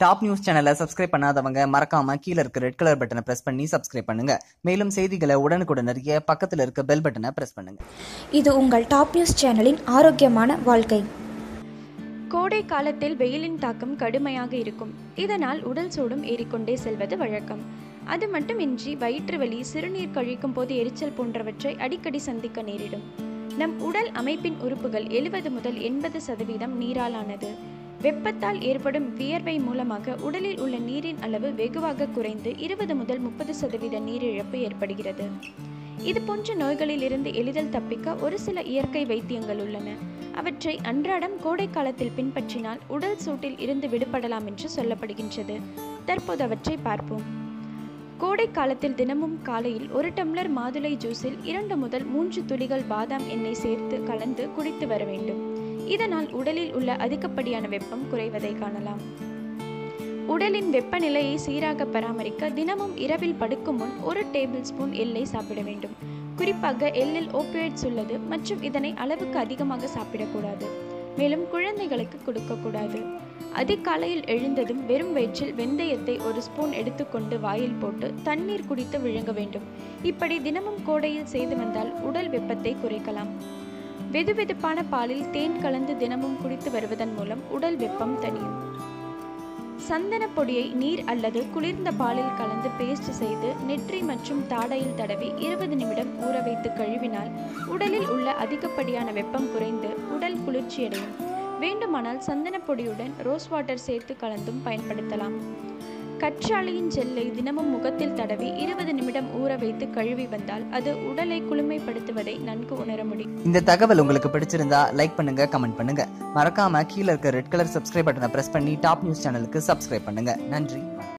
Top news சேனலை subscribe பண்ணாதவங்க மறக்காம கீழ இருக்க ரெட் கலர் பட்டனை பிரஸ் பண்ணி சப்ஸ்கிரைப் பண்ணுங்க. மேலும் செய்திகளை உடனுக்குடன் அறிய பக்கத்தில் இருக்க பெல் பட்டனை பிரஸ் பண்ணுங்க. இது உங்கள் டாப் நியூஸ் சேனலின் ஆரோக்கியமான வாழ்க்கை. கோடை காலத்தில் வெயிலின் தாக்கம் கடுமையாக இருக்கும். இதனால் உடல் சூடும் ஏறிக்கொண்டே செல்வது வழக்கம். அது மட்டுமின்றி வயிற்று வலி, சிறுநீர் கழிக்கும் போது எரிச்சல் போன்றவற்றை அடிக்கடி சந்திக்க நேரிடும். நம் உடல் அமைப்பின் உறுப்புகள் 70 முதல் 80% நீராலானது. வெப்பத்தால் ஏற்படும் வியர்வை மூலமாக உடலில் உள்ள நீரின் அளவு வெகுவாக குறைந்து 20 முதல் 30% நீரிழப்பு ஏற்படுகிறது. இது போன்ற நோய்களில் இருந்து எளிதில் தப்பிக்க ஒரு சில இயற்கை வைத்தியங்கள் உள்ளன. அவற்றை அன்றாடம் கோடை காலத்தில் பின்பற்றினால் உடல் சூட்டில் இருந்து விடுபடலாம் என்று சொல்லப்படுகின்றது. தற்போது அவற்றை பார்ப்போம். கோடை காலத்தில் தினமும் காலையில் 1 டம்ளர் மாதுளை ஜூஸில் 2 முதல் 3 துளிகள் பாதாம் எண்ணெய் சேர்த்து கலந்து குடித்து வர வேண்டும். இதனால் உடலில் உள்ள அதிகப்படியான வெப்பம் குறைவதை காணலாம். உடலின் வெப்பநிலையை சீராக பராமரிக்க தினமும் இரவில் படுக்கும் முன் 1 டேபிள் ஸ்பூன் எள்ளை சாப்பிட வேண்டும். குறிப்பாக எள்ளில் ஓபியாய்ட்ஸ் உள்ளது மற்றும் இதனை அளவுக்கு அதிகமாக சாப்பிடக்கூடாது. மேலும் குழந்தைகளுக்கு கொடுக்கக்கூடாது. அதிகாலையில் எழுந்ததும் வெறும் வயிற்றில் வெந்தயத்தை 1 ஸ்பூன் எடுத்துக்கொண்டு வாயில் போட்டு தண்ணீர் குடித்து விழுங்க வேண்டும். இப்படி தினமும் கோடையில் செய்து வந்தால் உடல் வெப்பத்தை குறைக்கலாம். வெதுவெதுப்பான பாலில் தேன் கலந்து தினமும் குடித்து வருவதன் மூலம் உடல் வெப்பம் தணியும். சந்தன பொடியை நீர் அல்லது குளிர்ந்த பாலில் கலந்து பேஸ்ட் செய்து நெற்றி மற்றும் தாடையில் தடவி 20 நிமிடம் ஊற வைத்து கழுவினால் உடலில் உள்ள அதிகப்படியான வெப்பம் குறைந்து உடல் குளிர்ச்சியடையும். வேண்டுமானால் சந்தன பொடியுடன் ரோஸ் வாட்டர் சேர்த்து கலந்தும் பயன்படுத்தலாம். கற்றாழையின் ஜெல்லை தினமும் முகத்தில் தடவி 20 நிமிடம் ஊற வைத்து கழுவி வந்தால் அது உடலை குளுமைப்படுத்துவதை நன்கு உணர முடியும். இந்த தகவல் உங்களுக்கு பிடிச்சிருந்தா லைக் பண்ணுங்க, கமெண்ட் பண்ணுங்க. மறக்காம கீழ இருக்க ரெட் கலர் சப்ஸ்கிரைப் பட்டனை பிரஸ் பண்ணி டாப் நியூஸ் சேனலுக்கு சப்ஸ்கிரைப் பண்ணுங்க. நன்றி.